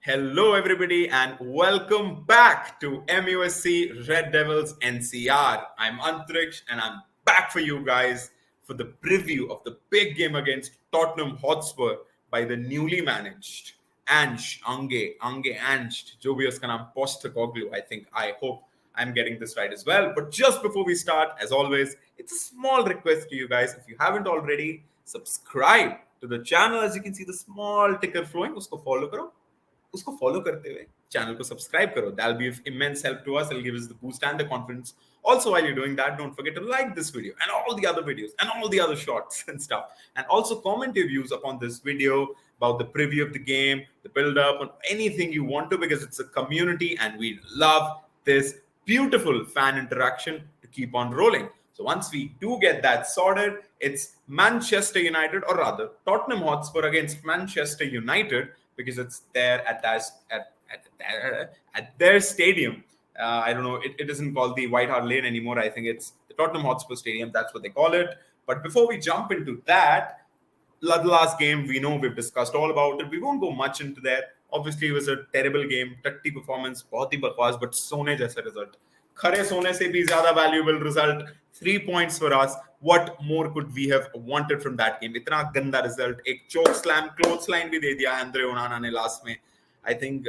Hello, everybody, and welcome back to MUSC Red Devils NCR. I'm Antriksh, and I'm back for you guys for the preview of the big game against Tottenham Hotspur by the newly managed Ange, जो भी उसका नाम Postecoglou. I hope I'm getting this right as well. But just before we start, as always, it's a small request to you guys. If you haven't already, subscribe to the channel. As you can see, the small ticker flowing, उसको follow करो. उसको follow करते हुए channel को subscribe करो. That'll be of immense help to us. It'll give us the boost and the confidence. Also, while you're doing that, don't forget to like this video and all the other videos and all the other shorts and stuff. And also comment your views upon this video about the preview of the game, the build-up, on anything you want to, because it's a community and we love this beautiful fan interaction to keep on rolling. So once we do get that sorted, it's Manchester United, or rather Tottenham Hotspur against Manchester United, because it's there at their stadium. I don't know. It isn't called the White Hart Lane anymore. I think it's the Tottenham Hotspur Stadium. That's what they call it. But before we jump into that, the last game, we know we've discussed all about it. We won't go much into that. Obviously, it was a terrible game. 30 performance, बहुत ही बकवास, but सोने जैसा result. खरे सोने से भी ज़्यादा valuable result. 3 points for us. What more could we have wanted from that game? इतना गंदा result. एक choke slam, clothesline भी दे दिया Andre Onana ने last में. I think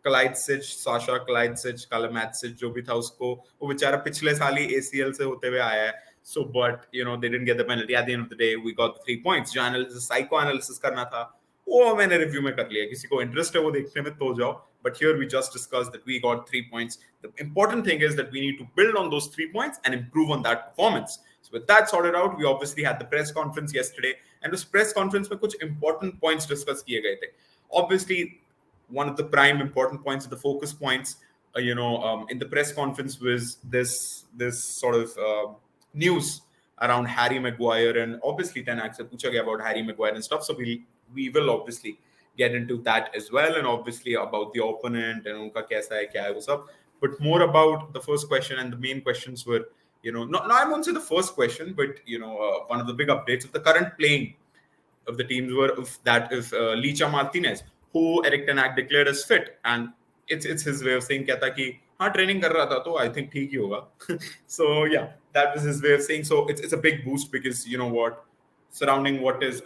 Sasha Kalamatsic जो भी था उसको, वो बेचारा पिछले साल ही ACL से होते हुए आया है. So, but they didn't get the penalty. At the end of the day, we got the 3 points. जो analysis, psychoanalysis करना था, वो मैंने review में कर लिया. किसी को interest है वो देखने में तो जाओ. But here we just discussed that we got 3 points. The important thing is that we need to build on those 3 points and improve on that performance. So with that sorted out, we obviously had the press conference yesterday, and this press conference में कुछ important points discuss किए गए थे. Obviously, one of the prime important points, the focus points, in the press conference was this sort of news around Harry Maguire, and obviously Ten Hag se पूछा गया about Harry Maguire and stuff. So we will obviously get into that as well, and obviously about the opponent and उनका कैसा है क्या है वो सब. But more about the first question, and the main questions were, I won't say the first question, but one of the big updates of the current playing of the teams were if Licha Martinez, who Eric Ten Hag declared as fit, and it's his way of saying कहता कि हाँ training कर रहा था तो I think ठीक ही होगा. So yeah, that was his way of saying. So it's a big boost, because you know what, surrounding what is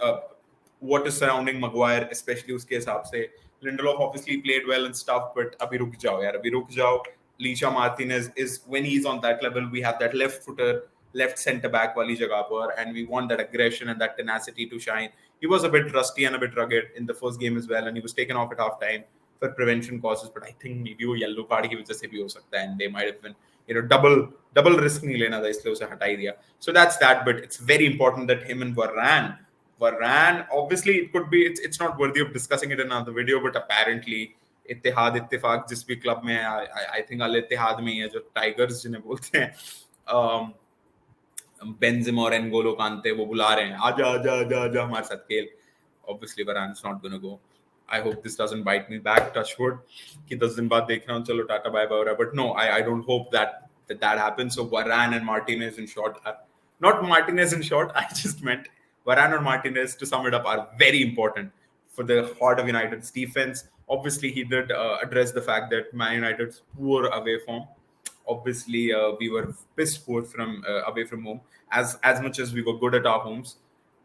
surrounding Maguire, especially उसके हिसाब से. Lindelof obviously played well and stuff, but अभी रुक जाओ यार, अभी रुक जाओ. Licha Martinez is, when he's on that level, we have that left footer, left centre back वाली जगह पर, and we want that aggression and that tenacity to shine. He was a bit rusty and a bit rugged in the first game as well, and he was taken off at half time for prevention causes. But I think maybe वो yellow card की वजह से भी हो सकता है, and they might have been double risk नहीं लेना था, इसलिए उसे हटा ही दिया. So that's that. But it's very important that him and Varane, obviously it could be, it's not worthy of discussing it in another video, but apparently इत्तेफाक जिस भी क्लब में है, I think अल इत्तेहाद में ही है, जो टाइगर्स जिन्हें बोलते हैं, बेंजेमा और एनगोलो कांते, वो बुला रहे हैं, आजा आजा आजा आजा हमारे साथ खेल. Obviously Varane's not going to go. I hope this doesn't bite me back, touch wood, कि 10 दिन बाद देख रहा हूँ, चलो टाटा bye bye. But no, I don't hope that happens. So Varane and Martinez, in short, not Martinez in short, I just meant Varane and Martinez, to sum it up, are very important for the heart of United's defense. Obviously, he did address the fact that Man United's poor away form. Obviously, we were pissed poor from away from home. As much as we were good at our homes,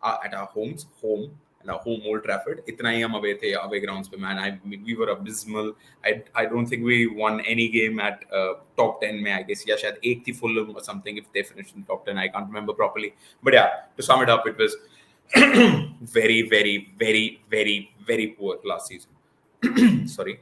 home and our home Old Trafford, इतना ही हम away grounds पे, man. I mean, we were abysmal. I don't think we won any game at top 10 में, I guess. Yeah, शायद एक थी Fulham or something, if they finished in top 10. I can't remember properly. But yeah, to sum it up, it was very, very, very, very, very poor last season. Sorry.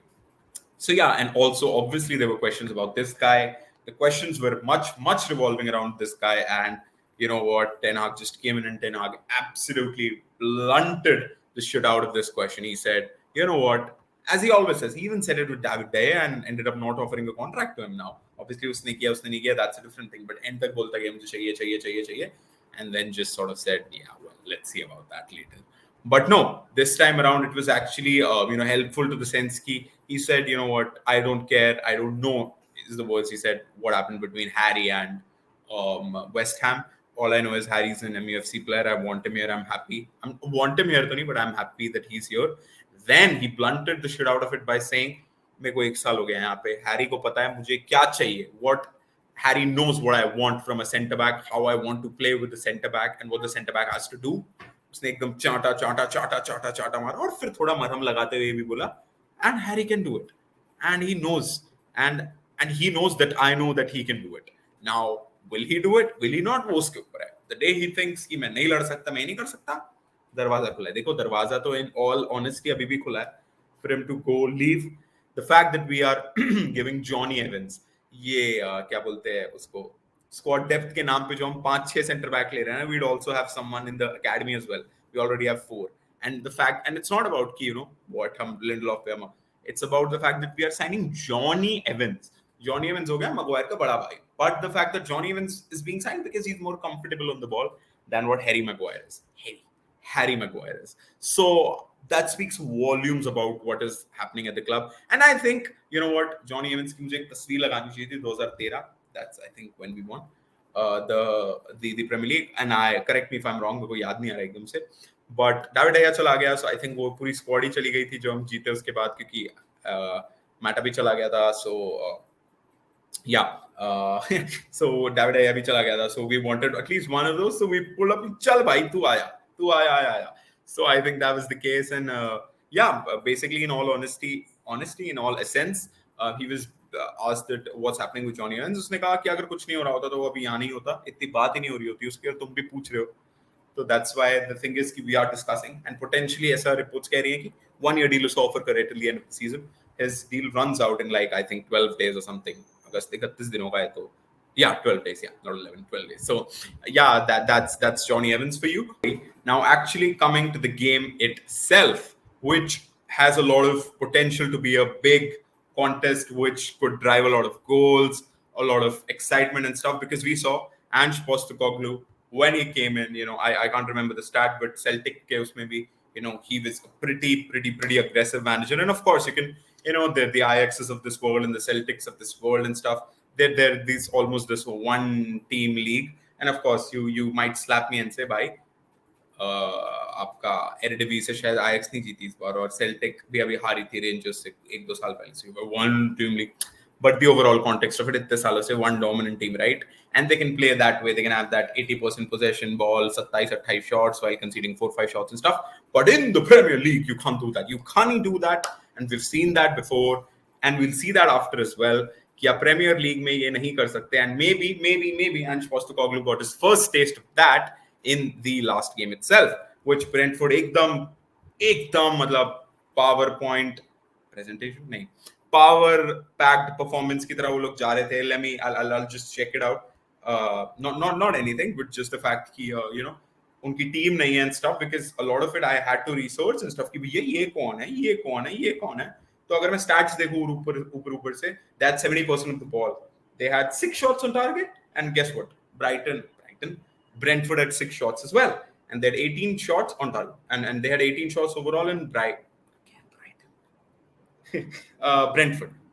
So yeah, and also obviously there were questions about this guy. The questions were much revolving around this guy, and you know what, Ten Hag just came in, and Ten Hag absolutely blunted the shit out of this question. He said, you know what, as he always says, he even said it with David De Gea and ended up not offering a contract to him now. Obviously usne kiya, that's a different thing, but end tak bolta gaya mujhe chahiye, and then just sort of said, yeah, well, let's see about that later. But no, this time around, it was actually, helpful to the sense he said, you know what, I don't care. I don't know, is the words he said, what happened between Harry and West Ham. All I know is Harry's an MUFC player. I want him here. I'm happy. I want him here, Tony, but I'm happy that he's here. then he blunted the shit out of it by saying, मेरे को 1 साल हो गया यहाँ पे, Harry को पता है मुझे क्या चाहिए, what Harry knows what I want from a centre back, how I want to play with the centre back and what the centre back has to do. उसने एकदम चाटा चाटा चाटा चाटा चाटा मारा और फिर थोड़ा मरहम लगाते हुए भी बोला, and Harry can do it, and he knows, and he knows that I know that he can do it. Now will he do it, will he not, वो उसके ऊपर है. The day he thinks कि मैं नहीं लड़ सकता, मैं नहीं कर सकता, दरवाजा खुला है. देखो दरवाजा तो in all honesty अभी भी खुला है for him to go leave. The fact that we are giving Johnny Evans, ये क्या बोलते हैं उसको, स्क्वाड डेप्थ के नाम पे जो हम 5-6 सेंटर बैक ले रहे हैं, we'd also have someone in the academy as well. We already have 4. And the fact, and it's not about कि, you know, what हम Lindelof पे हम, it's about the fact that we are signing Johnny Evans. Johnny Evans हो गया Maguire का बड़ा भाई. But the fact that Johnny Evans is being signed because he's more comfortable on the ball than what Harry Maguire is. Harry Maguire is. So that speaks volumes about what is happening at the club. And I think, you know what, Johnny Evans की मुझे एक तस्वीर लगानी चाहिए थी 2013. That's I think when we won the Premier League. And I, correct me if I'm wrong, मेरे को याद नहीं आ रहा एकदम से. But David Aya चला गया, so I think वो पूरी स्क्वाड ही चली गई थी जो हम जीते उसके बाद, क्योंकि मैटा भी चला गया था. So so David Aya भी चला गया था. So we wanted at least one of those. So we pulled up, चल भाई तू आया. So I think that was the case, and basically in all honesty, in all essence, he was asked that what's happening with Johnny Evans. उसने कहा कि अगर कुछ नहीं हो रहा होता तो वो अभी यहाँ नहीं होता, इतनी बात ही नहीं हो रही होती उसकी, और तुम भी पूछ रहे हो. So that's why the thing is कि we are discussing, and potentially ऐसा reports कह रही हैं कि 1-year deal उसको offer करे till the end of the season. His deal runs out in like I think 12 days or something. अगस्त 31 दिनों का है तो. Yeah, 12 days. Yeah, not 11, 12 days. So, yeah, that's Johnny Evans for you. Now, actually coming to the game itself, which has a lot of potential to be a big contest, which could drive a lot of goals, a lot of excitement and stuff, because we saw Ange Postecoglou, when he came in, you know, I can't remember the stat, but Celtic chaos maybe, you know, he was a pretty aggressive manager. And of course, you can, you know, the Ajaxes of this world and the Celtics of this world and stuff, they're these almost this one team league. And of course you might slap me and say भाई आपका एरिडिवी से शायद Ajax नहीं जीती इस बार, और Celtic भी अभी हारी थी रेंजर्स से 1-2 साल पहले से. One team league, but the overall context of it, इतने सालों से one dominant team, right? And they can play that way, they can have that 80% possession ball, 27-28 shots while conceding 4-5 shots and stuff. But in the Premier League you can't do that, and we've seen that before, and we'll see that after as well, कि आप premiere league में ये नहीं कर सकते. And maybe Ange Postecoglou got his first taste of that in the last game itself, which Brentford एकदम मतलब PowerPoint presentation नहीं, power packed performance की तरह वो लोग जा रहे थे. I'll just check it out. Not anything, but just the fact कि you know उनकी टीम नहीं है and stuff, because a lot of it I had to research and stuff कि भैया ये कौन है. तो अगर मैं stats देखूं ऊपर से, that's 70% of the ball. They had 6 shots on target, and guess what? Brentford had 6 shots as well, and they had 18 shots on target, and they had 18 shots overall in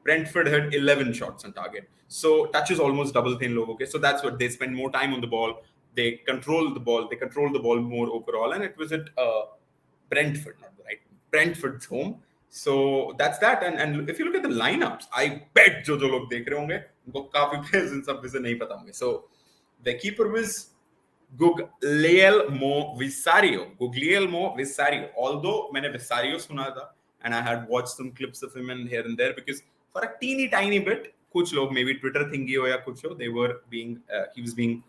Brentford had 11 shots on target. So touches almost double thin logo. Okay, so that's what they spend more time on the ball. They control the ball more overall, and it was at Brentford, not right? Brentford's home. So that's that. And if you look at the lineups, I bet जो लोग देख रहे होंगे उनको काफी players इन सब से नहीं पता होंगे. So the keeper was Guglielmo Visario. Although मैंने Visario सुना था, and I had watched some clips of him and here and there, because for a teeny tiny bit, कुछ लोग maybe Twitter thingy हो या कुछ हो, they were being he was being,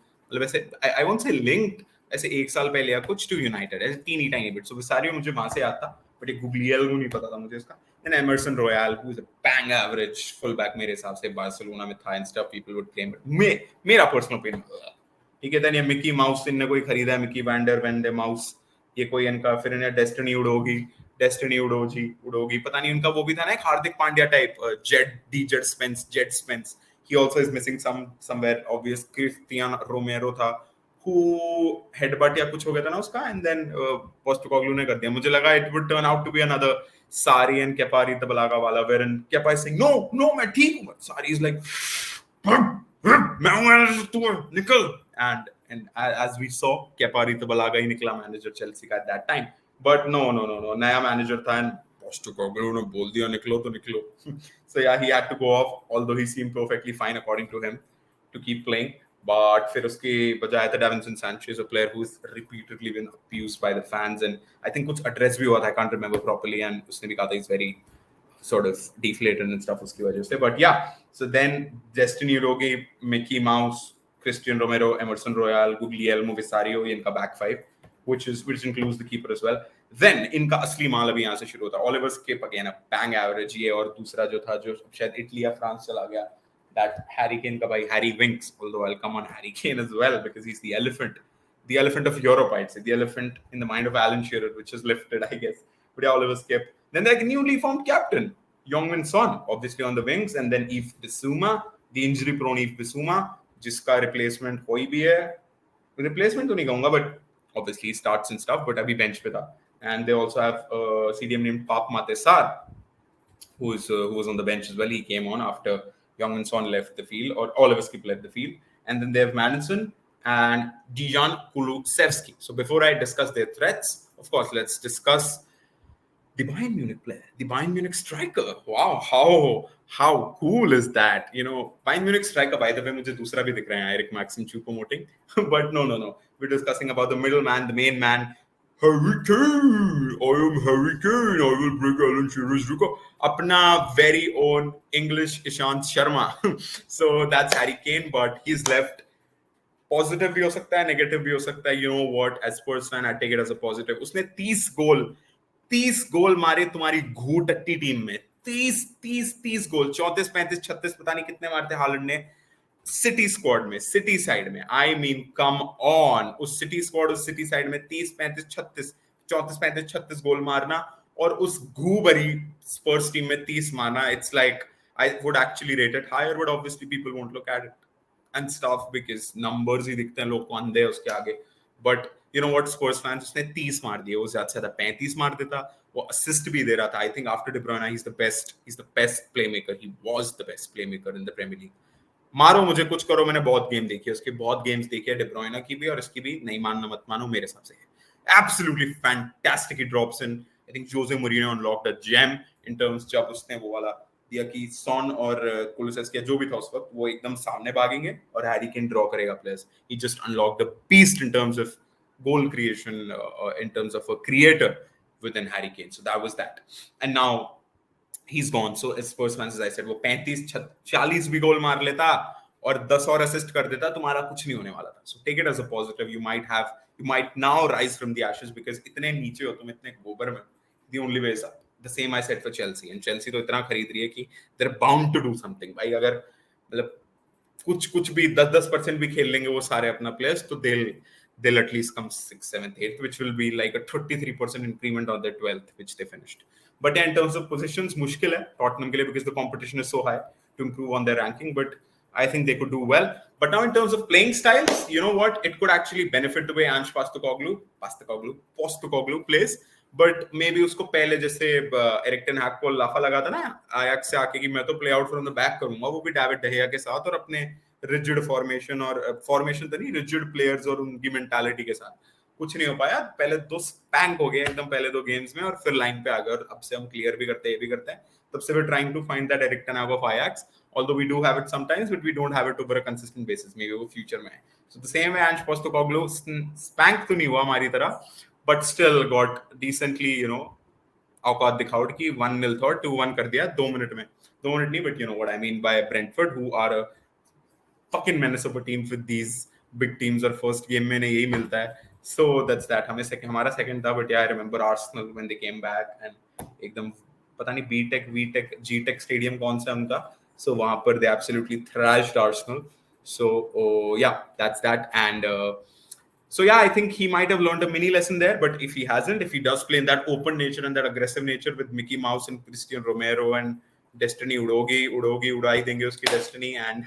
I won't say linked, ऐसे 1 साल पहले या कुछ to United, ऐसे teeny tiny bit. So Visario मुझे वहां से याद था, but एक Guglielmo नहीं पता था मुझे इसका. And Emerson Royal, who is a bang average fullback मेरे हिसाब से बार्सिलोना में था and stuff, people would claim it. मेरा personal opinion, ठीक है, then ये मिकी माउस इनने कोई खरीदा है, मिकी वैंडर वेंडे माउस, ये कोई इनका, फिर इन्हें डेस्टिनी उड़ोगी, पता नहीं उनका वो भी था ना एक Hardik Pandya type, Jed Spence. He also is missing somewhere obvious. Cristian Romero था, who headbutt या कुछ हो गया था ना उसका, and then Postecoglou ने कर दिया. मुझे लगा it would turn out to be another Sarri and Kepa Arrizabalaga wala, wherein Kepa is saying no मैं ठीक हूँ, Sarri is like मैं हूँ तू निकल, and as we saw, Kepa Arrizabalaga ही निकला manager Chelsea का at that time. But no, नया manager था, and Postecoglou ने बोल दिया निकलो तो निकलो. So yeah, he had to go off, although he seemed perfectly fine according to him to keep playing. But फिर उसके बजाय था Davinson Sanchez, a player who's repeatedly been abused by the fans, and I think कुछ address भी हुआ था, I can't remember properly, and उसने भी कहा था he's very sort of deflated and stuff उसकी वजह से. But yeah, so then Destiny Udogie, Mickey Mouse, Christian Romero, Emerson Royal, Guglielmo Visario, ये इनका back five, which includes the keeper as well. Then इनका असली माल अभी यहाँ से शुरू होता है. Oliver Skip again a bang average, ये और दूसरा जो था जो शायद इटली या फ्रांस चला गया, that Harry Kane का भाई Harry Winks, although I'll come on Harry Kane as well because he's the elephant of Europe, I'd say, the elephant in the mind of Alan Shearer, which is lifted, I guess. But yeah, Oliver Skip. Then their newly formed captain, Heung-min Son, obviously on the wings, and then Yves Bissouma, the injury-prone Yves Bissouma, जिसका replacement कोई भी है, replacement तो नहीं कहूँगा, but obviously he starts and stuff, but अभी bench पे था. And they also have a CDM named Pape Matar, who was on the bench as well. He came on after Heung-min Son left the field, or Oliver Skip left the field. And then they have Madison and Dejan Kulusevski. So before I discuss their threats, of course, let's discuss the Bayern Munich player, the Bayern Munich striker. Wow, how cool is that? You know, Bayern Munich striker, by the way, मुझे दूसरा भी दिख रहा है, Eric Maxim Choupo-Moting. But no. We're discussing about the middleman, the main man, Harry Kane. I am Harry Kane. I will break Alan Shearer's record. Apna very own English Ishant Sharma. So that's Harry Kane, but he's left. Positive भी हो सकता है, negative भी हो सकता है. You know what? As Spurs fan, I take it as a positive. उसने 30 गोल मारे तुम्हारी घूटट्टी टीम में. 30 गोल, 34, 35, 36 पता नहीं कितने मारते हालैंड ने सिटी स्क्वाड में, सिटी साइड में. आई मीन कम ऑन, उस सिटी स्क्वाड, उस सिटी साइड में 30, 35, 36, 34, 35, 36 गोल मारना और उस घू भरी स्पर्स टीम में 30 मारना. It's like I would actually rate it higher, but obviously people won't look at it and stuff because numbers ही दिखते हैं, लोग को अंधे हैं उसके आगे. But you know what, Spurs fans, उसने 30 मार दिए, वो ज्यादा से ज्यादा 35 मार देता, वो असिस्ट भी दे रहा था. I think after De Bruyne, he's the best playmaker. He was the best playmaker in the Premier League. मारो मुझे कुछ करो, मैंने बहुत गेम देखी है उसके, बहुत गेम्स देखी है, De Bruyne की भी और इसकी भी. नहीं मानना मत मानो, मेरे हिसाब से absolutely fantastic. He drops in. I think Jose Mourinho unlocked a gem in terms जब उसने वो वाला दिया कि सॉन और कुलुसेस्की जो भी था उस वक्त, वो एकदम सामने भागेंगे और हैरी केन ड्रॉ करेगा players. He just unlocked a beast in terms of goal creation, in terms of a creator within Harry Kane. So that was that. And now he's gone. So as Spurs fans, as I said, वो 35-40 भी गोल मार लेता और 10 और assist कर देता, तुम्हारा कुछ नहीं होने वाला था. So take it as a positive. You might now rise from the ashes because इतने नीचे हो तुम, इतने गोबर में. The only way is up. The same I said for Chelsea. And Chelsea तो इतना खरीद रही है कि they're bound to do something. भाई अगर मतलब कुछ भी 10% भी खेल लेंगे वो सारे अपना players, तो they'll at least come 6th, 7th, 8th, which will be like a 33% increment on their 12th, which they finished. But yeah, in terms of positions, मुश्किल है Tottenham के लिए because the competition is so high to improve on their ranking. But I think they could do well. But now in terms of playing styles, you know what? It could actually benefit the way Ange Postecoglou plays. But maybe उसको पहले जैसे Eric ten हैग को लाफा लगा था ना Ajax से आके कि मैं तो play out from the back करूंगा, वो भी डेविड डहेया के साथ और अपने रिजिड फॉर्मेशन तो नहीं, रिजिड प्लेयर्स और उनकी मेंटालिटी के साथ कुछ नहीं हो पाया. पहले 2 स्पैंक हो गए एकदम पहले 2 गेम्स में और फिर लाइन पे आ गए और अब से हम क्लियर भी करते हैं, ये भी करते हैं. तब से we trying to find that Erik ten Hag of Ajax, although we do have it sometimes, but we don't have it over a consistent basis. Maybe वो future में. So the same way Ange Postecoglou spank तो नहीं हुआ हमारी तरह, but still got decently, you know, औकात दिखावट की 1-0 था 2-1 कर दिया 2 मिनट में. 2 मिनट नहीं, but you know what I mean by Brentford, who are a fucking menace of a team with these big teams. और first game में यही मिलता है. So that's that. हमारा second था, but yeah, I remember Arsenal when they came back and एकदम पता नहीं B-Tech G-Tech stadium कौन सा उनका. So वहाँ पर they absolutely thrashed Arsenal. So yeah, that's that. And so yeah, I think he might have learned a mini lesson there. But if he hasn't, if he does play in that open nature and that aggressive nature with Mickey Mouse and Christian Romero and Destiny उड़ाई देंगे उसकी Destiny and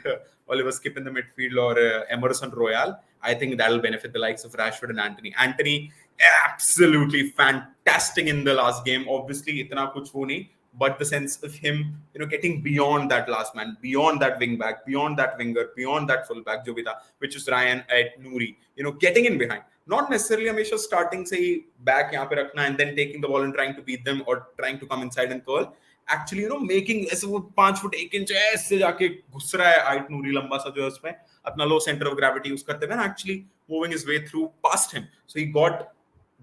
Oliver Skip in the midfield or Emerson Royal, I think that'll benefit the likes of Rashford and Anthony. Anthony absolutely fantastic in the last game. Obviously इतना कुछ वो नहीं, but the sense of him, getting beyond that last man, beyond that wing back, beyond that winger, beyond that full back, jo bhi tha, which is Ryan at Nouri, getting in behind. Not necessarily हमेशा starting से ही back यहाँ पे रखना and then taking the ball and trying to beat them or trying to come inside and curl. Actually, making ऐसे वो 5 foot 1 inch ऐसे जाके घुस रहा है आइट नूरी लंबा सा जो है उसमें अपना लो सेंटर ऑफ ग्रेविटी यूज करते हुए actually moving his way through past him. So he got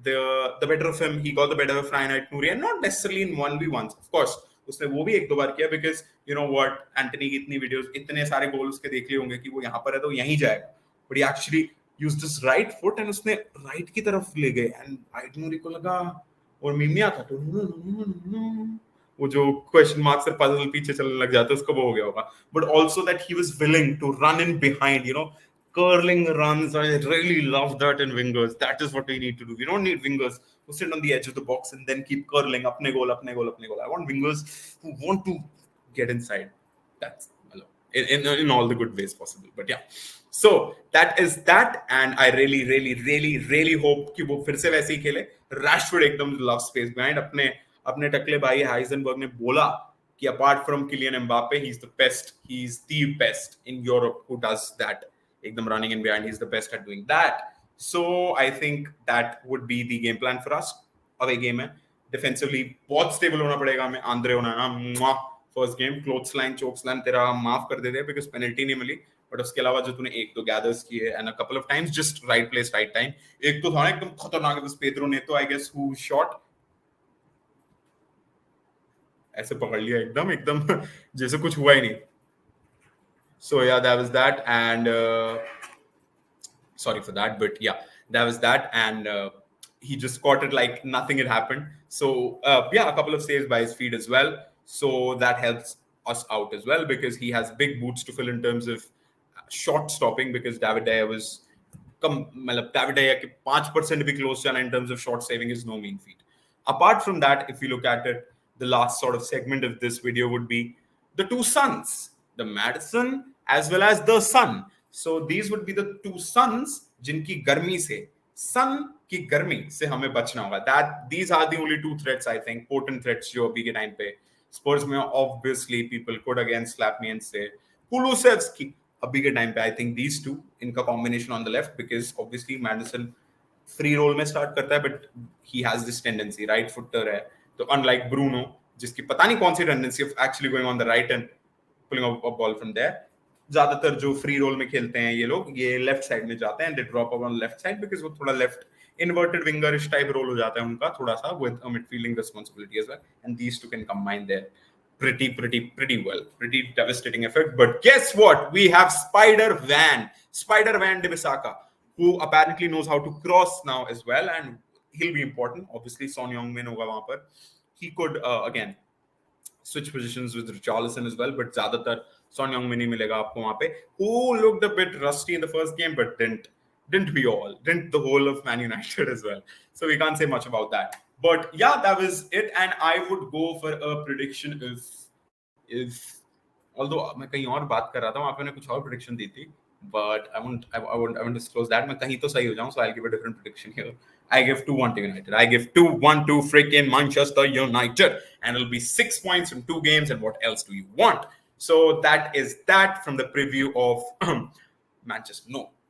the better of him. He got the better of Ryan at Nouri, and not necessarily in 1v1s. Of course, उसने वो भी एक दो बार किया because you know what, Antony की इतनी videos, इतने सारे गोल उसके देख लिए होंगे कि वो यहाँ पर है तो यहीं जाएगा. But he actually used his right foot and उसने right की तरफ ले गए and आइट नूरी को लगा और मिमिया था तो वो जो क्वेश्चन मार्क से पजल पीछे चलने लग जाता है उसको वो हो गया होगा. But also that he was willing to run in behind, curling runs. I really love that in wingers. That is what we need to do. We don't need wingers who sit on the edge of the box and then keep curling apne goal, apne goal, apne goal. I want wingers who want to get inside. That's in all the good ways possible. But yeah, so that is that, and I really, really, really, really hope कि वो फिर से वैसे ही खेले. Rashford एकदम love space behind. अपने टकले भाई Heisenberg ने बोला कि apart from Kylian Mbappe, he's the best in Europe who does that. Ekdam running in behind, he's the best at doing that. So I think that would be the game plan for us. Away game है, defensively बहुत stable होना पड़ेगा हमें. Andre ओनाना first game clothes line chokes line तेरा माफ कर देते because penalty नहीं मिली, but उसके अलावा जो तूने एक दो gathers किए and a couple of times just right place right time. एक तो था ना एकदम खतरनाक was Pedro Neto, I guess, who shot ऐसे पकड़ लिया एकदम जैसे कुछ हुआ ही नहीं. So yeah, that was that, and sorry for that, but yeah, that was that, and he just caught it like nothing had happened. So yeah, a couple of saves by his feet as well. So that helps us out as well because he has big boots to fill in terms of shot stopping because David Daya was David Daya के 5% भी close जाना in terms of shot saving is no mean feat. Apart from that, if you look at it, the last sort of segment of this video would be the two sons, the Madison as well as the sun. So these would be the two suns जिनकी गर्मी से, sun की गर्मी से हमें बचना होगा. That these are the only two threats, I think, potent threats जो अभी के टाइम पे Spurs में obviously people could again slap me and say Kulusevski. अभी के टाइम पे I think these two, इनका combination on the left, because obviously Madison free roll में start करता है but he has this tendency, right footer है, तो unlike Bruno जिसकी पता नहीं कौन सी tendency of actually going on the right and pulling a ball from there. ज्यादातर जो फ्री रोल में खेलते हैं ये लोग, ये लेफ्ट साइड में जाते हैं, they drop on left side because वो थोड़ा left inverted wingerish type role हो जाता है उनका थोड़ा सा with a midfielding responsibility as well, and these two can combine their pretty well, pretty devastating effect. But guess what, we have Spider Van de Bissaka, who apparently knows how to cross now as well, and he'll be important. Obviously Son Heung-min hoga wahan par, he could again switch positions with Richarlison as well, but zyadatar Son Heung-min ही मिलेगा आपको वहां पे, who looked a bit rusty in the first game but didn't the whole of Man United as well, so we can't say much about that. But yeah, that was it, and I would go for a prediction if although मैं कहीं और बात कर रहा था, वहां पे मैंने कुछ और prediction दी थी, but I won't disclose that. मैं कहीं तो सही हो जाऊं, so I'll give a different prediction here. I give 2-1 to United. I give 2-1 to freaking Manchester United, and it'll be 6 points from 2 games, and what else do you want? So that is that from the preview of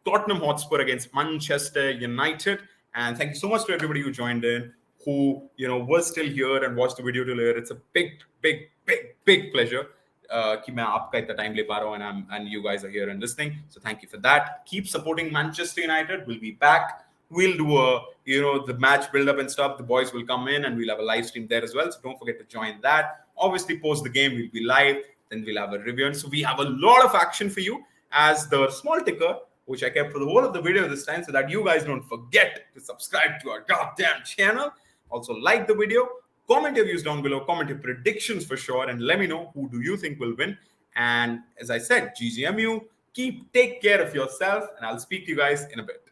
Tottenham Hotspur against Manchester United. And thank you so much to everybody who joined in, who was still here and watched the video till here. It's a big pleasure कि मैं आपका इतना time ले पा रहा हूँ, and you guys are here and listening. So thank you for that. Keep supporting Manchester United. We'll be back. We'll do the match build up and stuff. The boys will come in and we'll have a live stream there as well. So don't forget to join that. Obviously, post the game, we'll be live. Then we'll have a review. And so we have a lot of action for you as the small ticker, which I kept for the whole of the video this time so that you guys don't forget to subscribe to our goddamn channel. Also, like the video, comment your views down below, comment your predictions for sure, and let me know who do you think will win. And as I said, GGMU, take care of yourself, and I'll speak to you guys in a bit.